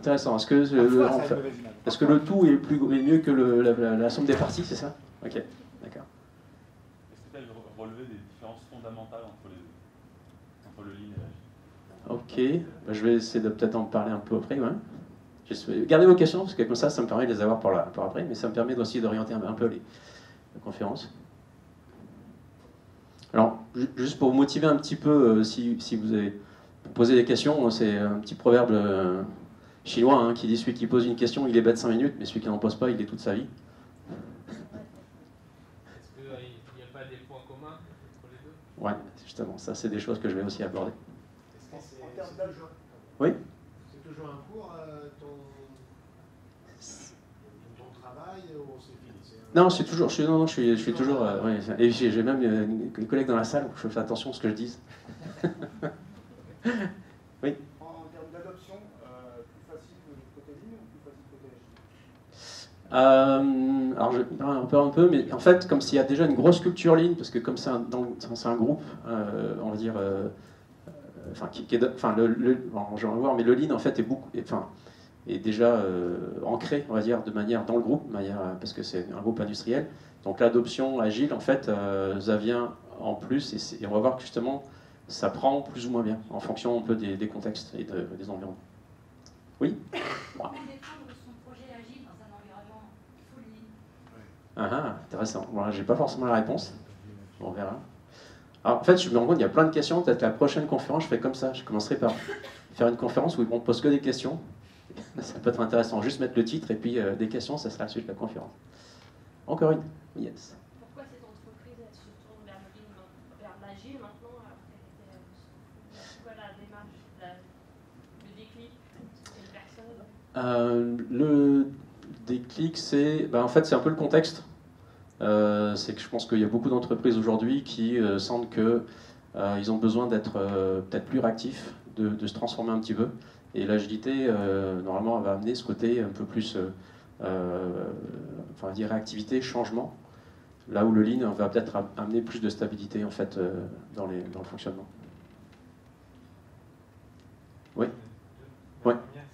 Intéressant. Est-ce que le tout est mieux que la somme des parties, c'est ça? Ok, d'accord. Est-ce que tu as relevé des différences fondamentales entre les deux, entre le lean et l'agile? Ok, je vais essayer de peut-être en parler un peu après. Ouais. Gardez vos questions, parce que comme ça me permet de les avoir pour après, mais ça me permet aussi d'orienter un peu les conférences. Alors, juste pour vous motiver un petit peu, si vous avez posé des questions, c'est un petit proverbe chinois qui dit celui qui pose une question, il est bête 5 minutes, mais celui qui n'en pose pas, il est toute sa vie. Est-ce qu'il n'y a pas des points communs entre les deux? Ouais, justement, ça c'est des choses que je vais aussi aborder. En termes d'âge, oui. C'est toujours un cours, ton travail, ou c'est fini? Non, je suis toujours. Ouais, et j'ai même des collègues dans la salle où je fais attention à ce que je dise. Oui. En termes d'adoption, plus facile côté ligne ou plus facile côté agile? Alors je vais un peu, mais en fait, comme s'il y a déjà une grosse culture ligne, parce que comme c'est un groupe, on va dire, je vais voir, mais le lean en fait est déjà ancré, on va dire, de manière dans le groupe, parce que c'est un groupe industriel. Donc l'adoption agile, en fait, ça vient en plus, et on va voir que justement, ça prend plus ou moins bien, en fonction un peu des contextes et des environnements. Oui. Comment défendre son projet agile dans un environnement full lean? Intéressant. Voilà, j'ai pas forcément la réponse. On verra. Alors, en fait, je me rends compte qu'il y a plein de questions. Peut-être la prochaine conférence, je fais comme ça. Je commencerai par faire une conférence où ils ne posent que des questions. Ça peut être intéressant. Juste mettre le titre et puis des questions, ça sera la suite de la conférence. Encore une. Yes. Pourquoi cette entreprise elle se tourne vers l'agile maintenant alors qu'elle était c'est quoi la démarche, le déclic? C'est une personne? Le déclic, en fait, c'est un peu le contexte. C'est que je pense qu'il y a beaucoup d'entreprises aujourd'hui qui sentent qu'ils ont besoin d'être peut-être plus réactifs, de se transformer un petit peu. Et l'agilité, normalement, va amener ce côté un peu plus, dire réactivité, changement, là où le lean va peut-être amener plus de stabilité en fait dans le fonctionnement. Oui. La première,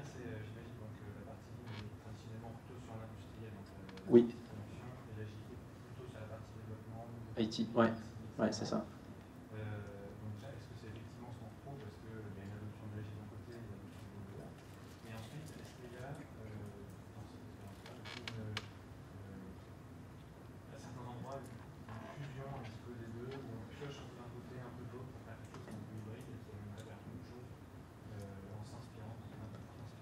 c'est, j'imagine, donc la partie ligne est traditionnellement plutôt sur l'industriel, donc oui. production, et l'agilité plutôt sur la partie développement. IT, ouais, c'est ça. Donc ça, est-ce que c'est effectivement son pro parce qu'il y a une adoption de l'agile d'un côté et une adoption de l'autre? Et ensuite, est-ce qu'il y a, dans cette expérience-là, à certains endroits, une fusion un petit peu des deux, où on pioche un peu d'un côté, un peu de l'autre pour faire quelque chose d'un peu hybride et qui amènerait vers quelque chose en s'inspirant, en inspiration?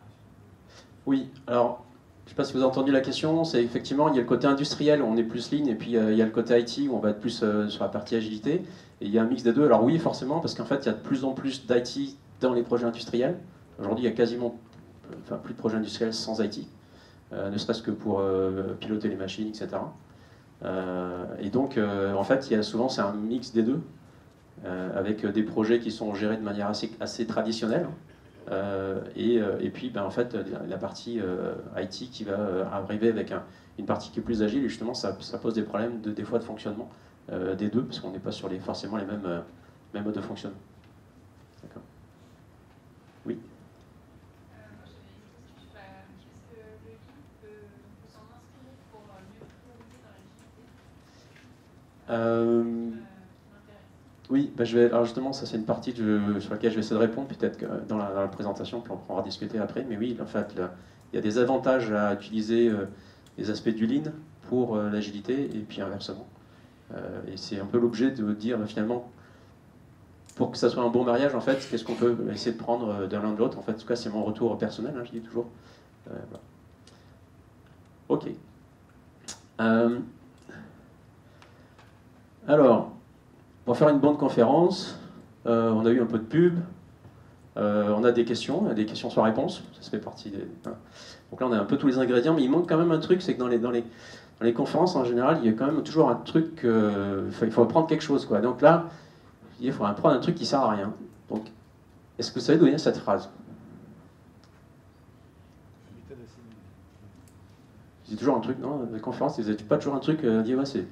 Oui, alors, je ne sais pas si vous avez entendu la question, c'est effectivement, il y a le côté industriel où on est plus lean, et puis il y a le côté IT où on va être plus sur la partie agilité, et il y a un mix des deux. Alors oui, forcément, parce qu'en fait, il y a de plus en plus d'IT dans les projets industriels. Aujourd'hui, il y a quasiment plus de projets industriels sans IT, ne serait-ce que pour piloter les machines, etc. Et donc, en fait, souvent, c'est un mix des deux, avec des projets qui sont gérés de manière assez traditionnelle, et puis en fait la partie IT qui va arriver avec une partie qui est plus agile, et justement ça pose des problèmes des fois de fonctionnement des deux, parce qu'on n'est pas sur forcément les mêmes modes de fonctionnement. D'accord. Oui. Est-ce que le lean peut s'en inspirer pour mieux prioriser dans l'agilité? Oui, alors justement, ça c'est une partie sur laquelle je vais essayer de répondre, peut-être que dans la présentation, puis on pourra discuter après. Mais oui, en fait, il y a des avantages à utiliser les aspects du lean pour l'agilité, et puis inversement. Et c'est un peu l'objet de dire finalement, pour que ça soit un bon mariage, en fait, qu'est-ce qu'on peut essayer de prendre de l'un de l'autre. En fait, en tout cas, c'est mon retour personnel, je dis toujours. Voilà. Ok. Alors. Pour faire une bonne conférence, on a eu un peu de pub, on a des questions sans réponse, ça fait partie des... Donc là on a un peu tous les ingrédients, mais il manque quand même un truc, c'est que dans les conférences en général, il y a quand même toujours un truc, il faut apprendre quelque chose, quoi. Donc là, il faut apprendre un truc qui sert à rien. Donc, est-ce que vous savez d'où vient cette phrase? C'est toujours un truc, non? Les conférences, vous n'avez pas toujours un truc, dit ouais, c'est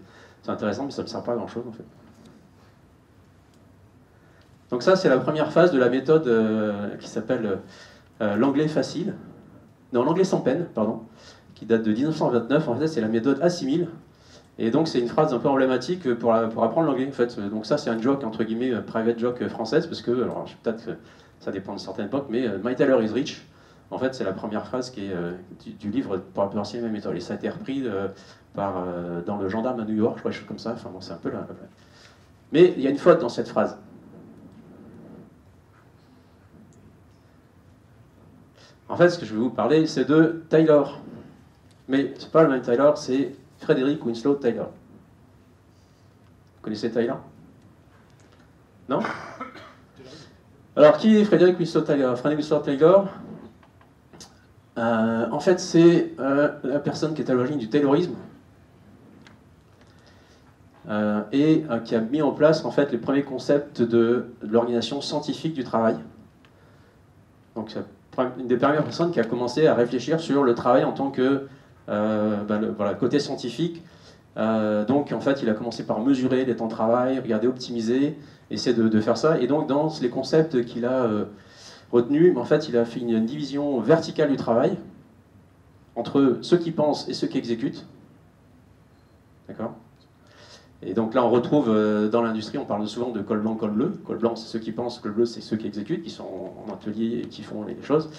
intéressant, mais ça ne me sert pas à grand chose en fait. Donc ça, c'est la première phase de la méthode qui s'appelle l'anglais facile. Non, l'anglais sans peine, pardon, qui date de 1929. En fait, c'est la méthode assimile. Et donc, c'est une phrase un peu emblématique pour apprendre l'anglais. En fait. Donc ça, c'est un joke, entre guillemets, private joke française, parce que, alors, peut-être que ça dépend de certaines époques, mais My Tailor is rich, en fait, c'est la première phrase qui est du livre pour enseigner ma méthode. Et ça a été repris dans Le Gendarme à New York, je crois, quelque chose comme ça. Enfin bon, c'est un peu là. Mais il y a une faute dans cette phrase. En fait, ce que je vais vous parler, c'est de Taylor. Mais c'est pas le même Taylor, c'est Frederick Winslow Taylor. Vous connaissez Taylor? Non? Alors, qui est Frederick Winslow Taylor? Frederick Winslow Taylor, en fait, c'est la personne qui est à l'origine du Taylorisme et qui a mis en place, en fait, les premiers concepts de l'organisation scientifique du travail. Donc, c'est une des premières personnes qui a commencé à réfléchir sur le travail en tant que voilà, côté scientifique. Donc en fait il a commencé par mesurer les temps de travail, regarder, optimiser, essayer de faire ça. Et donc dans les concepts qu'il a retenus, en fait il a fait une division verticale du travail entre ceux qui pensent et ceux qui exécutent. D'accord? Et donc là on retrouve dans l'industrie, on parle souvent de col blanc, col bleu. Col blanc c'est ceux qui pensent, col bleu c'est ceux qui exécutent, qui sont en atelier et qui font les choses.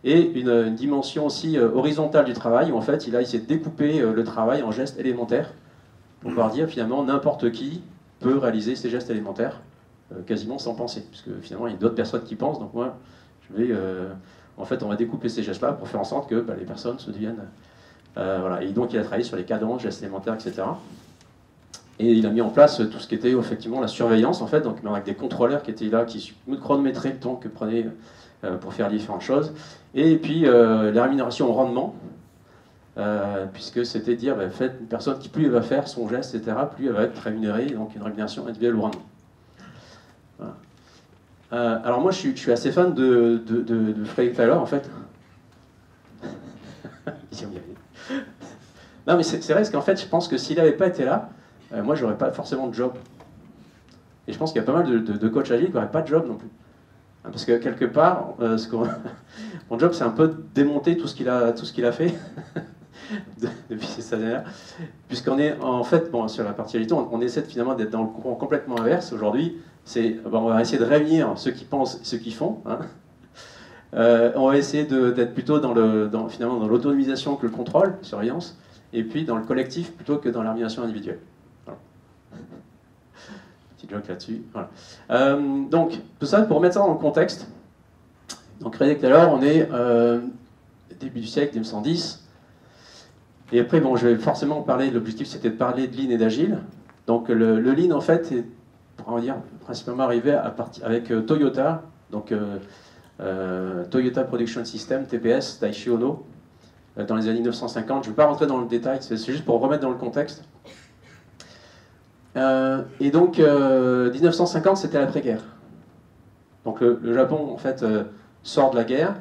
Et une dimension aussi horizontale du travail, où en fait il a essayé de découper le travail en gestes élémentaires, pour pouvoir dire finalement n'importe qui peut réaliser ces gestes élémentaires, quasiment sans penser, puisque finalement il y a d'autres personnes qui pensent, donc moi je vais, en fait on va découper ces gestes-là pour faire en sorte que les personnes se deviennent, voilà. Et donc il a travaillé sur les cadences, gestes élémentaires, etc. Et il a mis en place tout ce qui était effectivement la surveillance, en fait, donc avec des contrôleurs qui étaient là, qui chronométraient le temps que prenait pour faire différentes choses. Et puis la rémunération au rendement, puisque c'était dire, en fait, une personne qui plus elle va faire son geste, etc., plus elle va être rémunérée, donc une rémunération individuelle au rendement. Voilà. Alors moi, je suis assez fan de Frederick Taylor, en fait. Non, mais c'est vrai, parce qu'en fait, je pense que s'il n'avait pas été là, moi, j'aurais pas forcément de job. Et je pense qu'il y a pas mal de coachs agiles qui n'auraient pas de job non plus. Parce que quelque part, mon job, c'est un peu de démonter tout ce qu'il a fait depuis ces années-là. Puisqu'on est, en fait, bon, sur la partie agilité, on essaie finalement d'être dans le courant complètement inverse. Aujourd'hui, on va essayer de réunir ceux qui pensent et ceux qui font. Hein. On va essayer d'être plutôt finalement dans l'autonomisation que le contrôle, la surveillance, et puis dans le collectif plutôt que dans l'organisation individuelle. Voilà. Petit joke là-dessus. Voilà. Donc, tout ça pour mettre ça dans le contexte. Donc, Frederick Taylor, on est début du siècle, 1910. Et après, bon, je vais forcément parler, l'objectif c'était de parler de Lean et d'Agile. Donc, le Lean, en fait, est, on va dire, principalement arrivé avec Toyota. Donc, Toyota Production System, TPS, Daiichi Ohno, dans les années 1950. Je ne vais pas rentrer dans le détail, c'est juste pour remettre dans le contexte. Et donc, 1950, c'était l'après-guerre. Donc, le Japon, en fait, sort de la guerre.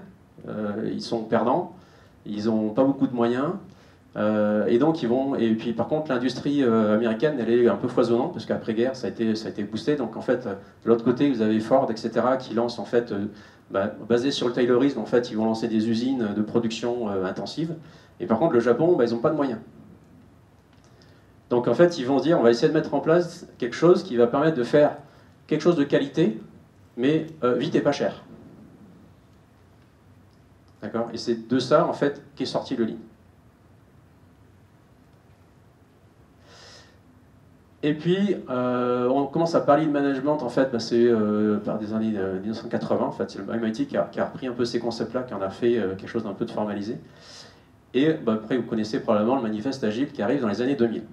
Ils sont perdants. Ils n'ont pas beaucoup de moyens. Et donc, ils vont. Et puis, par contre, l'industrie américaine, elle est un peu foisonnante, parce qu'après-guerre, ça a été boosté. Donc, en fait, de l'autre côté, vous avez Ford, etc., qui lancent, en fait, basé sur le Taylorisme, en fait, ils vont lancer des usines de production intensive. Et par contre, le Japon, ils n'ont pas de moyens. Donc, en fait, ils vont se dire, on va essayer de mettre en place quelque chose qui va permettre de faire quelque chose de qualité, mais vite et pas cher. D'accord? Et c'est de ça, en fait, qu'est sorti le Lean. Et puis, on commence à parler de management, en fait, c'est par des années 1980, en fait, c'est le MIT qui a repris un peu ces concepts-là, qui en a fait quelque chose d'un peu de formalisé. Et après, vous connaissez probablement le manifeste Agile qui arrive dans les années 2000.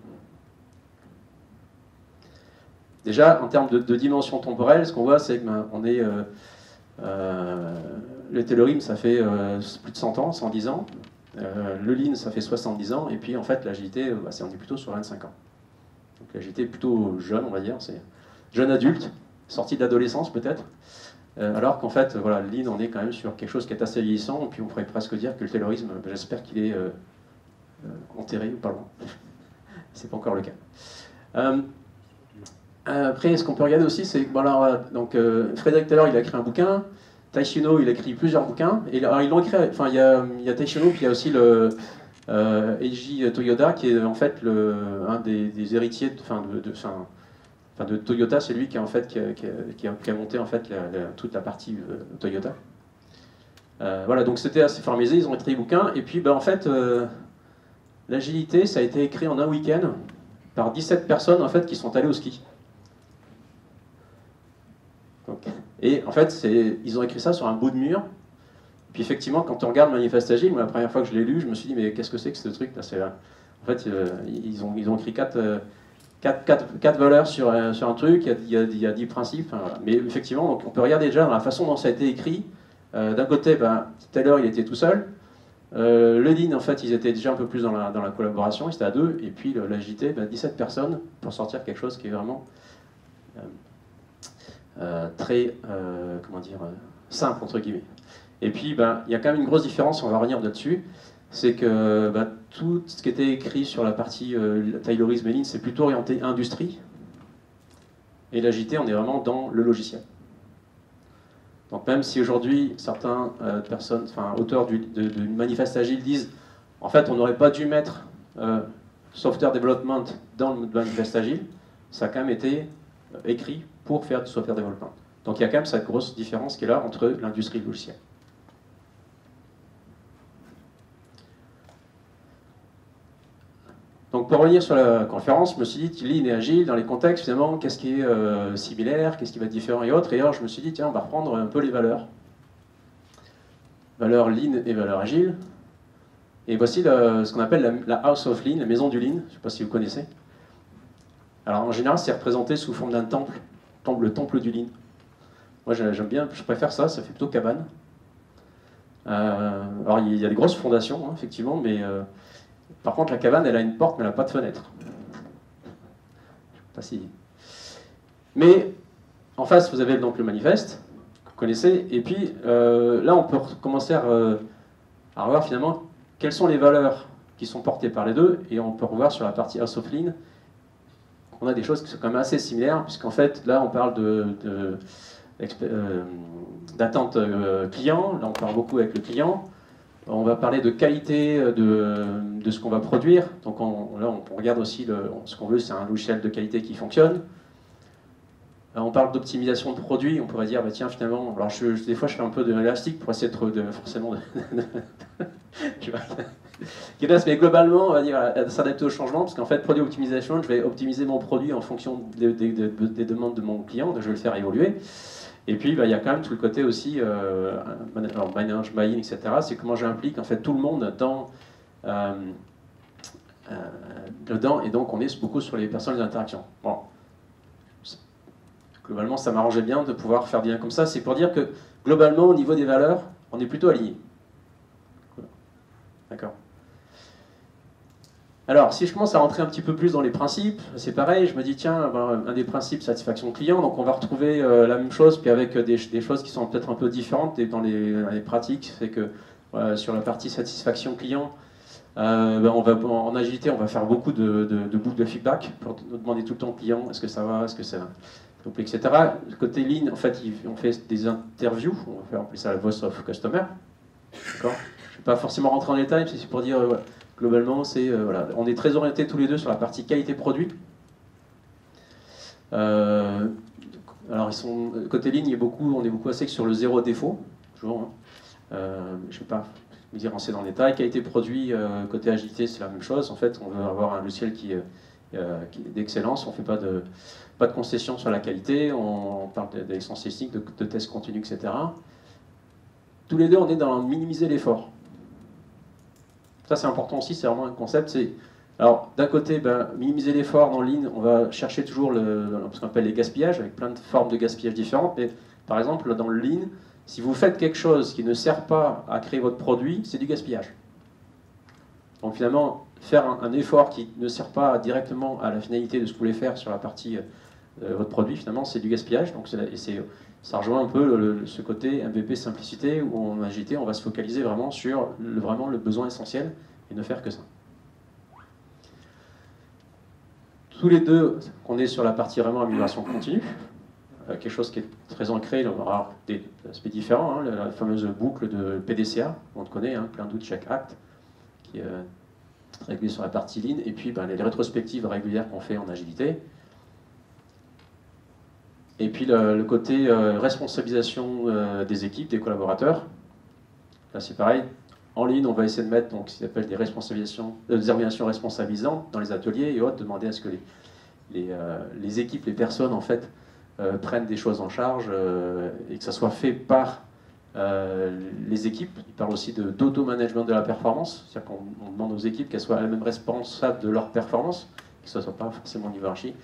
Déjà, en termes de dimension temporelle, ce qu'on voit, c'est qu'on est... le Taylorisme, ça fait plus de 100 ans, 110 ans. Le Lean, ça fait 70 ans. Et puis, en fait, l'agilité, on est plutôt sur 25 ans. Donc l'agilité est plutôt jeune, on va dire, c'est jeune adulte, sorti de l'adolescence peut-être, alors qu'en fait, voilà, le Lean, on est quand même sur quelque chose qui est assez vieillissant, et puis on pourrait presque dire que le Taylorisme, j'espère qu'il est enterré ou pas loin. C'est pas encore le cas. Après, ce qu'on peut regarder aussi, c'est que bon, alors, donc, Frédéric Taylor, il a écrit un bouquin, Taishino, il a écrit plusieurs bouquins, et alors, ils l'ont écrit, enfin, il y a Taishino, puis il y a aussi le Eiji Toyoda, qui est en fait un des héritiers de Toyota, c'est lui qui a, en fait, qui a monté en fait, toute la partie Toyota. Voilà, donc c'était assez formalisé, ils ont écrit des bouquins, et puis en fait, l'agilité, ça a été écrit en un week-end par 17 personnes en fait, qui sont allées au ski. Donc, et en fait, ils ont écrit ça sur un bout de mur. Puis effectivement, quand on regarde Manifeste Agile, moi, la première fois que je l'ai lu, je me suis dit, mais qu'est-ce que c'est que ce truc là? En fait, ils ont écrit quatre valeurs sur un truc, il y a 10 principes. Enfin, voilà. Mais effectivement, donc, on peut regarder déjà dans la façon dont ça a été écrit. D'un côté, tout à l'heure, il était tout seul. Le Lean, en fait, ils étaient déjà un peu plus dans la collaboration, ils étaient à deux. Et puis l'agilité, 17 personnes pour sortir quelque chose qui est vraiment très, comment dire, simple, entre guillemets. Et puis, il y a quand même une grosse différence, on va revenir là-dessus, c'est que tout ce qui était écrit sur la partie Taylorisme et Lean, c'est plutôt orienté industrie. Et l'agilité, on est vraiment dans le logiciel. Donc même si aujourd'hui, certaines personnes, enfin auteurs du manifeste agile disent, en fait, on n'aurait pas dû mettre software development dans le manifeste agile, ça a quand même été écrit pour faire du software development. Donc il y a quand même cette grosse différence qui est là entre l'industrie et le logiciel. Donc pour revenir sur la conférence, je me suis dit, Lean et Agile, dans les contextes, finalement, qu'est-ce qui est similaire, qu'est-ce qui va être différent et autres. Et alors je me suis dit, tiens, on va reprendre un peu les valeurs. Valeurs Lean et valeurs Agile. Et voici ce qu'on appelle la House of Lean, la maison du Lean, je ne sais pas si vous connaissez. Alors en général, c'est représenté sous forme d'un temple, le temple du Lean. Moi j'aime bien, je préfère ça, ça fait plutôt cabane. Alors il y a des grosses fondations, hein, effectivement, mais... par contre, la cabane, elle a une porte, mais elle n'a pas de fenêtre. Je sais pas si... Mais en face, vous avez donc le manifeste, que vous connaissez, et puis là, on peut commencer à revoir finalement quelles sont les valeurs qui sont portées par les deux, et on peut revoir sur la partie House of Lean, on a des choses qui sont quand même assez similaires, puisqu'en fait, là, on parle d'attente client, là, on parle beaucoup avec le client. On va parler de qualité de ce qu'on va produire. Donc là, on regarde aussi ce qu'on veut, c'est un logiciel de qualité qui fonctionne. On parle d'optimisation de produits. On pourrait dire, tiens, finalement, alors des fois, je fais un peu de l'élastique pour essayer forcément mais globalement, on va dire s'adapter au changement, parce qu'en fait, produit optimisation, je vais optimiser mon produit en fonction des demandes de mon client, donc je vais le faire évoluer. Et puis, il y a quand même tout le côté aussi, manage, buy-in, etc. C'est comment j'implique en fait tout le monde dedans, et donc on est beaucoup sur les personnes et les interactions. Bon. Globalement, ça m'arrangeait bien de pouvoir faire bien comme ça. C'est pour dire que, globalement, au niveau des valeurs, on est plutôt aligné. D'accord. Alors, si je commence à rentrer un petit peu plus dans les principes, c'est pareil, je me dis, tiens, un des principes, satisfaction client, donc on va retrouver la même chose, puis avec des choses qui sont peut-être un peu différentes dans les pratiques, c'est que sur la partie satisfaction client, en agilité, on va faire beaucoup de boucles de feedback pour demander tout le temps au client, est-ce que ça va, est-ce que ça va, etc. Côté Lean, en fait, on fait des interviews, on appelle ça la voice of customer, d'accord. Je ne vais pas forcément rentrer en détail, c'est pour dire... Globalement, voilà. On est très orientés tous les deux sur la partie qualité produit. Alors, côté ligne, on est beaucoup assez sur le zéro défaut, toujours. Hein. Je ne vais pas vous dire rentrer dans le détail. Qualité produit, côté agilité, c'est la même chose. En fait, on veut avoir un logiciel qui est d'excellence. On ne fait pas de concessions sur la qualité. On parle d'excellence technique, de tests continus, etc. Tous les deux, on est dans minimiser l'effort. Ça, c'est important aussi, c'est vraiment un concept. Alors, d'un côté, minimiser l'effort dans Lean, on va chercher toujours ce qu'on appelle les gaspillages, avec plein de formes de gaspillage différentes. Mais par exemple, dans le Lean, si vous faites quelque chose qui ne sert pas à créer votre produit, c'est du gaspillage. Donc finalement, faire un effort qui ne sert pas directement à la finalité de ce que vous voulez faire sur la partie votre produit, finalement, c'est du gaspillage. Donc ça rejoint un peu ce côté MVP simplicité, où en agilité, on va se focaliser vraiment sur le besoin essentiel et ne faire que ça. tous les deux, on est sur la partie vraiment amélioration continue, quelque chose qui est très ancré, il y aura des aspects différents, hein, la fameuse boucle de PDCA, on le connaît, hein, Plan Do Check Act, qui est régulé sur la partie Lean, et puis les rétrospectives régulières qu'on fait en agilité. Et puis le côté responsabilisation des équipes, des collaborateurs. Là c'est pareil, en Lean on va essayer de mettre donc, ce qu'on appelle des organisations responsabilisantes dans les ateliers et autres, demander à ce que les équipes, les personnes en fait, prennent des choses en charge et que ça soit fait par les équipes. Il parle aussi d'auto-management de la performance, c'est-à-dire qu'on demande aux équipes qu'elles soient elles-mêmes responsables de leur performance, que ce ne soit pas forcément une hiérarchie.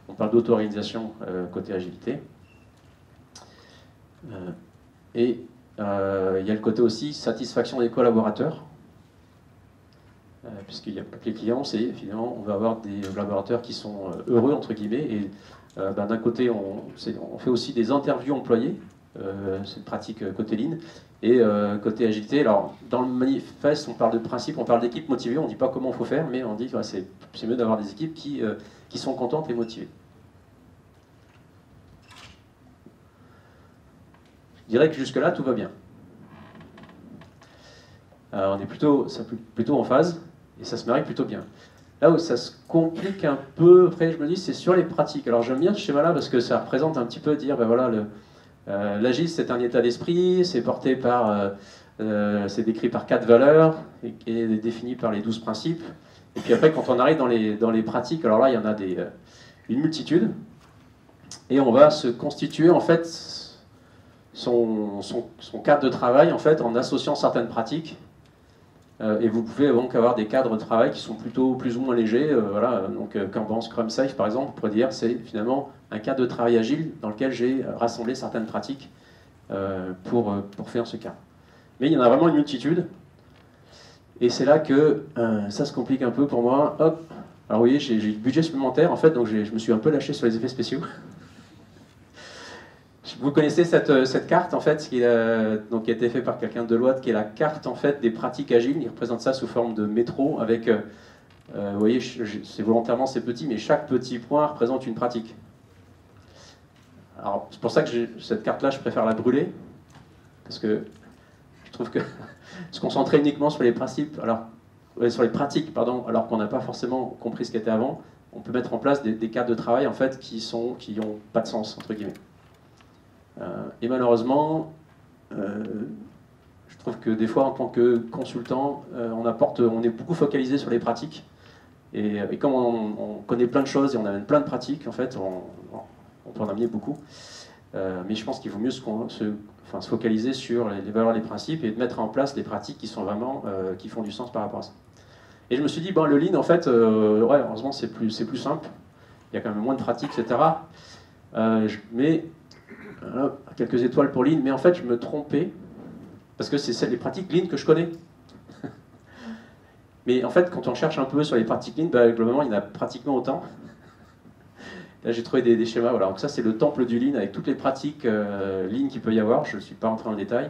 On parle d'auto-organisation côté agilité. Et il y a le côté aussi satisfaction des collaborateurs, puisqu'il n'y a pas que les clients, c'est finalement on va avoir des collaborateurs qui sont heureux, entre guillemets, et d'un côté on fait aussi des interviews employés, c'est une pratique côté Lean, et côté agilité, alors dans le manifeste on parle de principe, on parle d'équipes motivées, on ne dit pas comment il faut faire, mais on dit que ouais, c'est mieux d'avoir des équipes qui sont contentes et motivées. Je dirais que jusque-là, tout va bien. On est plutôt en phase, et ça se marie plutôt bien. Là où ça se complique un peu, après je me dis, c'est sur les pratiques. Alors j'aime bien ce schéma-là parce que ça représente un petit peu dire, ben voilà, l'agile c'est un état d'esprit, c'est porté par, c'est décrit par 4 valeurs, et défini par les 12 principes. Et puis après, quand on arrive dans les pratiques, alors là, il y en a une multitude, et on va se constituer en fait son cadre de travail en fait en associant certaines pratiques, et vous pouvez donc avoir des cadres de travail qui sont plutôt plus ou moins légers, voilà. Donc Kanban, Scrum, Safe par exemple, on pourrait dire c'est finalement un cadre de travail agile dans lequel j'ai rassemblé certaines pratiques pour faire ce cadre. Mais il y en a vraiment une multitude, et c'est là que ça se complique un peu pour moi. Hop. Alors vous voyez, j'ai du budget supplémentaire en fait, donc je me suis un peu lâché sur les effets spéciaux. Vous connaissez cette carte en fait, qui a été faite par quelqu'un de Deloitte, qui est la carte en fait des pratiques agiles. Il représente ça sous forme de métro avec, vous voyez, volontairement c'est petit, mais chaque petit point représente une pratique. Alors c'est pour ça que cette carte-là, je préfère la brûler, parce que je trouve que se concentrer uniquement sur les principes, sur les pratiques, pardon, alors qu'on n'a pas forcément compris ce qui était avant, on peut mettre en place des cadres de travail en fait qui n'ont pas de sens entre guillemets. Et malheureusement, je trouve que des fois, en tant que consultant, on est beaucoup focalisé sur les pratiques. Et comme on connaît plein de choses et on amène plein de pratiques, en fait, on peut en amener beaucoup. Mais je pense qu'il vaut mieux se focaliser sur les valeurs, les principes, et de mettre en place des pratiques qui sont vraiment, qui font du sens par rapport à ça. Et je me suis dit, le Lean, en fait, ouais, heureusement, c'est plus simple. Il y a quand même moins de pratiques, etc. Mais quelques étoiles pour Lean, mais en fait je me trompais, parce que c'est les pratiques Lean que je connais. Mais en fait quand on cherche un peu sur les pratiques Lean, globalement il y en a pratiquement autant. Là j'ai trouvé des schémas, voilà. Donc ça c'est le temple du Lean avec toutes les pratiques Lean qu'il peut y avoir, je ne suis pas rentré dans le détail.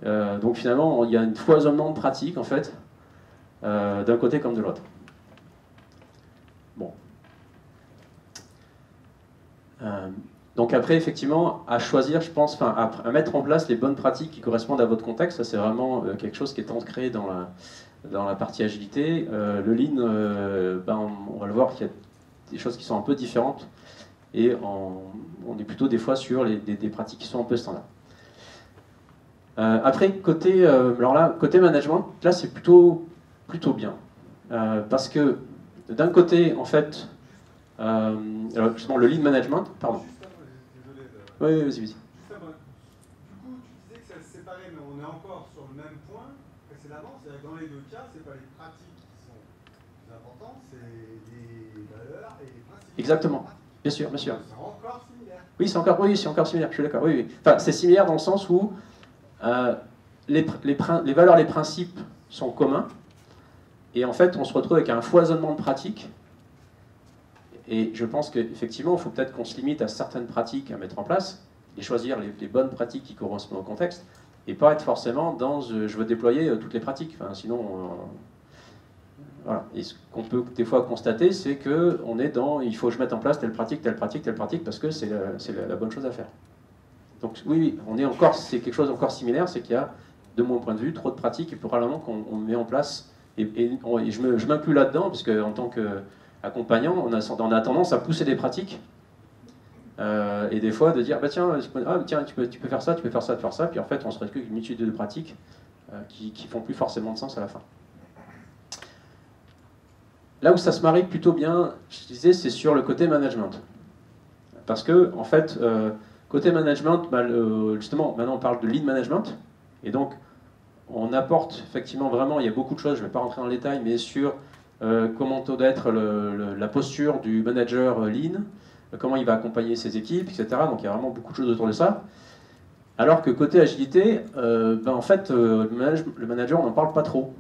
Donc finalement il y a un foisonnement de pratiques en fait, d'un côté comme de l'autre. Bon. Donc après, effectivement, à choisir, je pense, à mettre en place les bonnes pratiques qui correspondent à votre contexte, ça c'est vraiment quelque chose qui est ancré dans la partie agilité. Le Lean, on va le voir qu'il y a des choses qui sont un peu différentes, et on est plutôt des fois sur des pratiques qui sont un peu standards. Après, côté management, là c'est plutôt bien. Parce que d'un côté, en fait, alors justement le Lean Management, pardon. Oui, vas-y. Du coup, tu disais que ça se séparait, mais on est encore sur le même point précédemment. C'est-à-dire que dans les deux cas, ce n'est pas les pratiques qui sont plus importantes, c'est les valeurs et les principes. Exactement, bien sûr. C'est encore similaire. Oui, c'est encore similaire, je suis d'accord. Oui. Enfin, c'est similaire dans le sens où les valeurs, les principes sont communs, et en fait, on se retrouve avec un foisonnement de pratiques. Et je pense qu'effectivement, il faut peut-être qu'on se limite à certaines pratiques à mettre en place, et choisir les bonnes pratiques qui correspondent au contexte, et pas être forcément dans je veux déployer toutes les pratiques. Enfin, sinon, Voilà. Et ce qu'on peut des fois constater, c'est qu'on est dans il faut que je mette en place telle pratique, parce que c'est la bonne chose à faire. Donc oui, c'est quelque chose encore similaire, c'est qu'il y a, de mon point de vue, trop de pratiques et probablement qu'on met en place, et je m'inclus là-dedans, parce qu'en tant qu'accompagnant, on a tendance à pousser des pratiques, et des fois de dire, tiens, tu peux faire ça, puis en fait on se retrouve avec une multitude de pratiques qui font plus forcément de sens à la fin. Là où ça se marie plutôt bien, je disais, c'est sur le côté management. Parce que, en fait, côté management, justement, maintenant on parle de lead management, et donc on apporte effectivement vraiment, il y a beaucoup de choses, je ne vais pas rentrer dans le détail, mais sur comment doit être la posture du manager lean, comment il va accompagner ses équipes, etc. Donc il y a vraiment beaucoup de choses autour de ça. Alors que côté agilité, en fait, le manager, on n'en parle pas trop.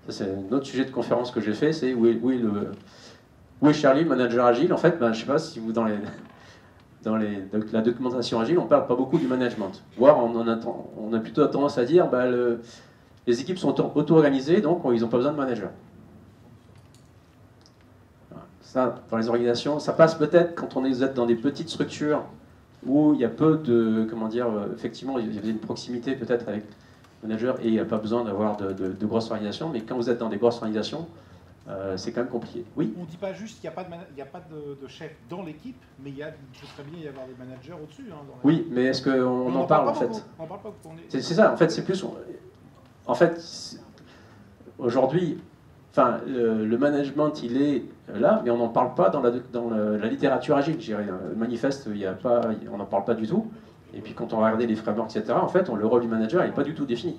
Ça, c'est un autre sujet de conférence que j'ai fait, c'est où est Charlie, le manager agile. En fait, je ne sais pas si vous, dans la documentation agile, on ne parle pas beaucoup du management. Voire, on a plutôt tendance à dire, les équipes sont auto-organisées, donc ils n'ont pas besoin de manager. Ça, dans les organisations, ça passe peut-être quand on est dans des petites structures où il y a peu de, effectivement, il y a une proximité peut-être avec le manager et il n'y a pas besoin d'avoir de grosses organisations, mais quand vous êtes dans des grosses organisations, c'est quand même compliqué. Oui. On ne dit pas juste qu'il n'y a pas de chef dans l'équipe, mais il serait bien y avoir des managers au-dessus. Hein, oui, mais est-ce qu'on en parle en fait? On n'en parle pas. C'est ça, en fait, c'est plus... En fait, aujourd'hui, le management, il est là, mais on n'en parle pas dans la littérature agile, je dirais. Le manifeste, on n'en parle pas du tout. Et puis quand on va regarder les frameworks, etc., en fait, le rôle du manager n'est pas du tout défini.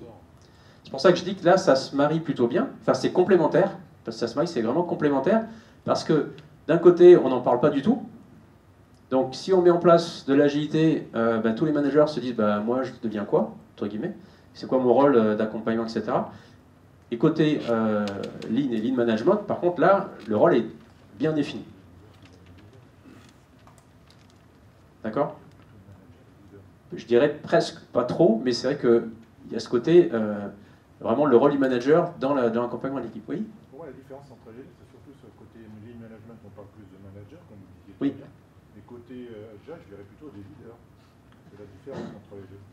C'est pour ça que je dis que là, ça se marie plutôt bien. Enfin, c'est complémentaire. Parce que ça se marie, c'est vraiment complémentaire. Parce que d'un côté, on n'en parle pas du tout. Donc si on met en place de l'agilité, tous les managers se disent, moi, je deviens quoi, entre guillemets? C'est quoi mon rôle d'accompagnement, etc. Et côté lean et lean management, par contre, là, le rôle est bien défini. D'accord? Je dirais presque pas trop, mais c'est vrai qu'il y a ce côté, vraiment le rôle du manager dans l'accompagnement de l'équipe. Oui? Pour moi, la différence entre les deux, c'est surtout sur le côté lean management, on parle plus de manager, comme vous disiez. Oui. Bien. Mais côté agile, je verrais plutôt des leaders. C'est la différence entre les deux.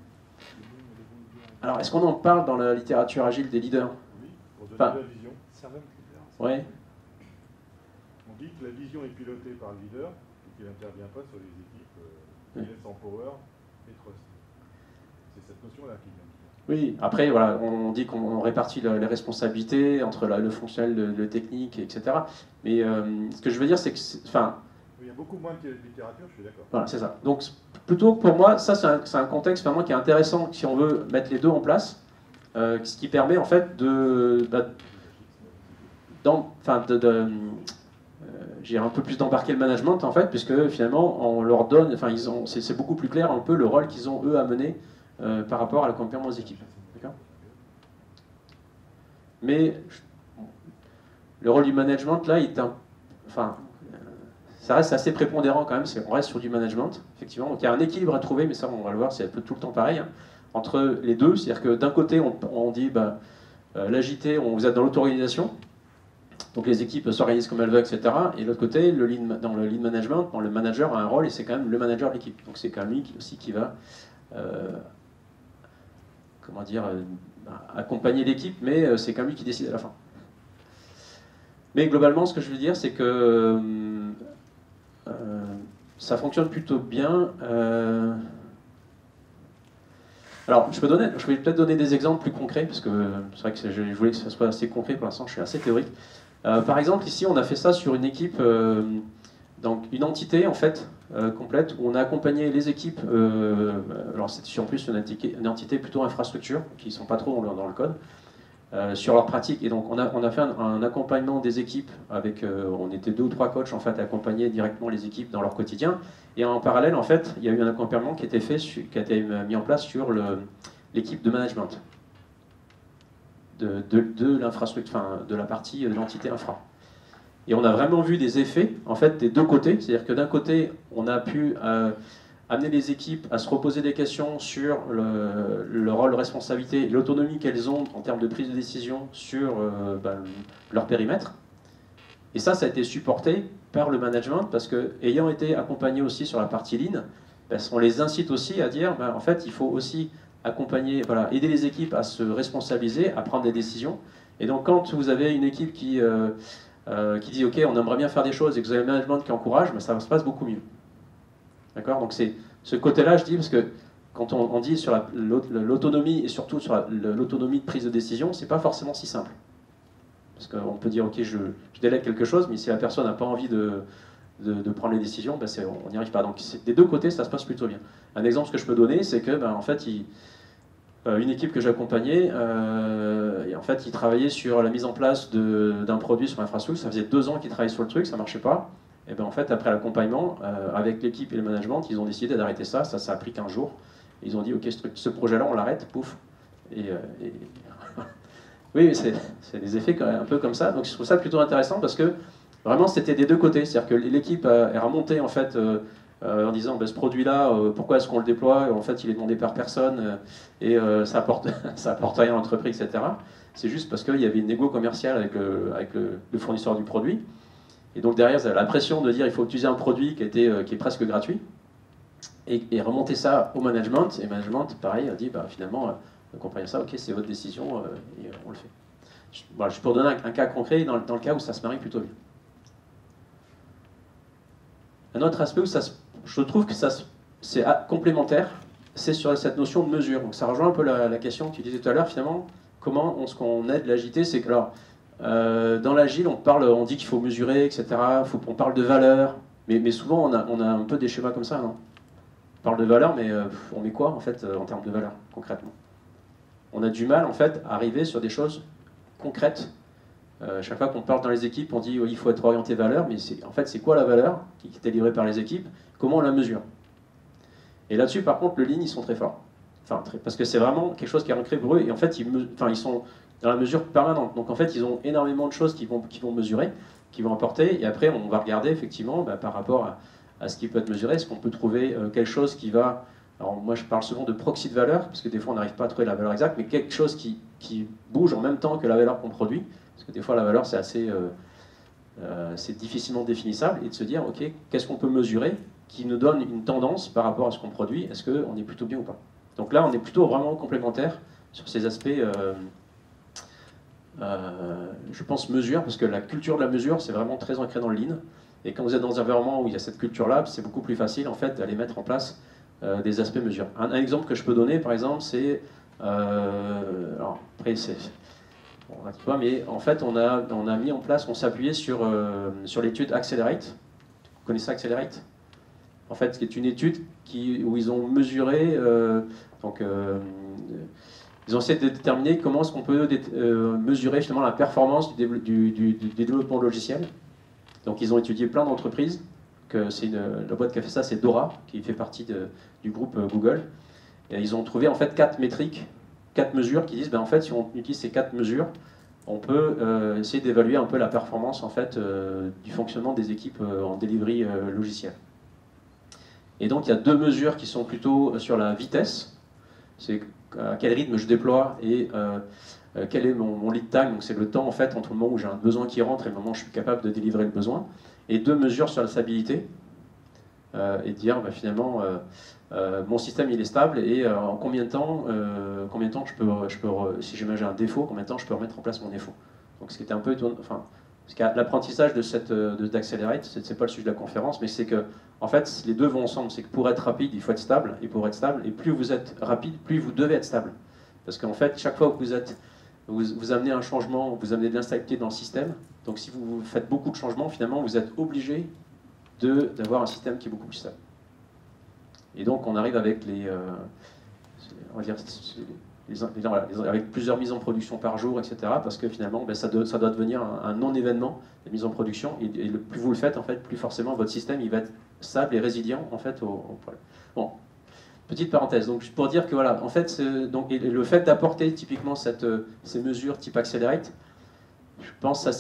Alors, est-ce qu'on en parle dans la littérature agile des leaders? Oui, pour donner la vision. Oui. On dit que la vision est pilotée par le leader et qu'il n'intervient pas sur les équipes qui laissent en power et trust. C'est cette notion-là qui vient. Oui, après, voilà, on dit qu'on répartit les responsabilités entre le fonctionnel, le technique, etc. Mais ce que je veux dire, c'est que... Il y a beaucoup moins de littérature, je suis d'accord. Voilà, c'est ça. Donc, plutôt, pour moi, ça, c'est un contexte vraiment qui est intéressant si on veut mettre les deux en place, ce qui permet, en fait, j'ai un peu plus d'embarquer le management, en fait, puisque finalement, on leur donne, c'est beaucoup plus clair un peu le rôle qu'ils ont, eux, à mener par rapport à l'accompagnement des équipes. D'accord ? Mais le rôle du management, là, ça reste assez prépondérant quand même, on reste sur du management, effectivement. Donc il y a un équilibre à trouver, mais ça, on va le voir, c'est un peu tout le temps pareil, hein, entre les deux. C'est-à-dire que d'un côté, on dit, l'agilité, vous êtes dans l'auto-organisation, donc les équipes s'organisent comme elles veulent, etc. Et de l'autre côté, dans le lead management, le manager a un rôle et c'est quand même le manager de l'équipe. Donc c'est quand même lui aussi qui va accompagner l'équipe, mais c'est quand même lui qui décide à la fin. Mais globalement, ce que je veux dire, c'est que ça fonctionne plutôt bien. Alors, je vais peut-être donner des exemples plus concrets, parce que c'est vrai que je voulais que ça soit assez concret. Pour l'instant, je suis assez théorique. Par exemple, ici, on a fait ça sur une équipe, donc une entité en fait complète, où on a accompagné les équipes. Alors, c'est en plus une entité plutôt infrastructure, qui ne sont pas trop dans le code. Sur leur pratique, et donc on a fait un accompagnement des équipes avec, on était 2 ou 3 coachs en fait à accompagner directement les équipes dans leur quotidien, et en parallèle en fait il y a eu un accompagnement qui a été mis en place sur l'équipe de management de l'infrastructure, de la partie de l'entité infra. Et on a vraiment vu des effets en fait des deux côtés, c'est-à-dire que d'un côté on a pu amener les équipes à se reposer des questions sur le rôle, la responsabilité et l'autonomie qu'elles ont en termes de prise de décision sur leur périmètre. Et ça a été supporté par le management parce que, ayant été accompagné aussi sur la partie lean, on les incite aussi à dire, en fait, il faut aussi accompagner, aider les équipes à se responsabiliser, à prendre des décisions. Et donc, quand vous avez une équipe qui dit, OK, on aimerait bien faire des choses et que vous avez le management qui encourage, ça se passe beaucoup mieux. D'accord? Donc, c'est ce côté-là, je dis, parce que quand on dit sur l'autonomie et surtout sur l'autonomie de prise de décision, c'est pas forcément si simple. Parce qu'on peut dire, OK, je délègue quelque chose, mais si la personne n'a pas envie de prendre les décisions, on n'y arrive pas. Donc des deux côtés, ça se passe plutôt bien. Un exemple que je peux donner, c'est que, en fait, une équipe que j'accompagnais, en fait, ils travaillaient sur la mise en place d'un produit sur l'infrastructure. Ça faisait 2 ans qu'ils travaillaient sur le truc, ça ne marchait pas. Et en fait, après l'accompagnement, avec l'équipe et le management, ils ont décidé d'arrêter ça. Ça a pris 15 jours. Et ils ont dit, OK, ce projet-là, on l'arrête, pouf. Oui, c'est des effets un peu comme ça. Donc je trouve ça plutôt intéressant parce que vraiment c'était des deux côtés. C'est-à-dire que l'équipe est remontée en fait en disant ce produit-là, pourquoi est-ce qu'on le déploie? En fait, il est demandé par personne et ça apporte rien à l'entreprise, etc. C'est juste parce qu'il y avait une négo commerciale avec le fournisseur du produit. Et donc derrière, vous avez la pression de dire il faut utiliser un produit qui est presque gratuit et remonter ça au management. Et le management, pareil, a dit finalement. Comprenez ça, OK, c'est votre décision, et on le fait. Je peux vous donner un cas concret dans le cas où ça se marie plutôt bien. Un autre aspect où je trouve que c'est complémentaire, c'est sur cette notion de mesure. Donc ça rejoint un peu la question que tu disais tout à l'heure, finalement, comment est-ce qu'on aide l'agilité, c'est que dans l'agile, on dit qu'il faut mesurer, etc., on parle de valeur, mais souvent on a un peu des schémas comme ça, non? On parle de valeur, mais on met quoi en fait en termes de valeur, concrètement? On a du mal en fait à arriver sur des choses concrètes. Chaque fois qu'on parle dans les équipes, on dit il faut être orienté valeur, mais en fait c'est quoi la valeur qui est livrée par les équipes? Comment on la mesure? Et là-dessus par contre le Lean ils sont très forts. Parce que c'est vraiment quelque chose qui est ancré pour eux et en fait ils sont dans la mesure permanente. Donc en fait ils ont énormément de choses qu'ils vont mesurer, qu'ils vont apporter et après on va regarder effectivement par rapport à ce qui peut être mesuré, est-ce qu'on peut trouver quelque chose qui va... Alors moi je parle souvent de proxy de valeur, parce que des fois on n'arrive pas à trouver la valeur exacte, mais quelque chose qui bouge en même temps que la valeur qu'on produit, parce que des fois la valeur c'est difficilement définissable, et de se dire ok, qu'est-ce qu'on peut mesurer qui nous donne une tendance par rapport à ce qu'on produit, est-ce qu'on est plutôt bien ou pas? Donc là on est plutôt vraiment complémentaire sur ces aspects, je pense mesure, parce que la culture de la mesure c'est vraiment très ancré dans le Lean, et quand vous êtes dans un environnement où il y a cette culture-là, c'est beaucoup plus facile en fait d'aller mettre en place des aspects mesure. Un exemple que je peux donner, par exemple, c'est... alors, après, c'est... Bon, mais en fait, on a mis en place, on s'appuyait sur l'étude Accelerate. Vous connaissez Accelerate? En fait, c'est une étude où ils ont mesuré... ils ont essayé de déterminer comment est-ce qu'on peut mesurer justement la performance du développement logiciel. Donc, ils ont étudié plein d'entreprises. La boîte qui a fait ça, c'est Dora, qui fait partie du groupe Google. Et ils ont trouvé en fait 4 métriques, 4 mesures qui disent en fait si on utilise ces 4 mesures, on peut essayer d'évaluer un peu la performance en fait du fonctionnement des équipes en delivery logiciel. Et donc il y a 2 mesures qui sont plutôt sur la vitesse, c'est à quel rythme je déploie et quel est mon lead time, donc c'est le temps en fait entre le moment où j'ai un besoin qui rentre et le moment où je suis capable de délivrer le besoin. Et 2 mesures sur la stabilité, et dire finalement mon système il est stable et en combien de temps je peux si j'ai un défaut, combien de temps je peux remettre en place mon défaut. Donc ce qui était un peu étonnant, parce que l'apprentissage d'Accelerate, c'est pas le sujet de la conférence, mais c'est que en fait les deux vont ensemble, c'est que pour être rapide il faut être stable, et pour être stable, et plus vous êtes rapide, plus vous devez être stable. Parce qu'en fait chaque fois que vous amenez un changement, vous amenez de l'instabilité dans le système. Donc si vous faites beaucoup de changements, finalement, vous êtes obligé d'avoir un système qui est beaucoup plus stable. Et donc on arrive avec avec plusieurs mises en production par jour, etc. Parce que finalement, ça doit devenir un non-événement, la mise en production. Et plus vous le faites, en fait, plus forcément votre système il va être stable et résilient en fait au problème. Bon. Petite parenthèse, donc pour dire que voilà, en fait, le fait d'apporter typiquement ces mesures type Accelerate, je pense que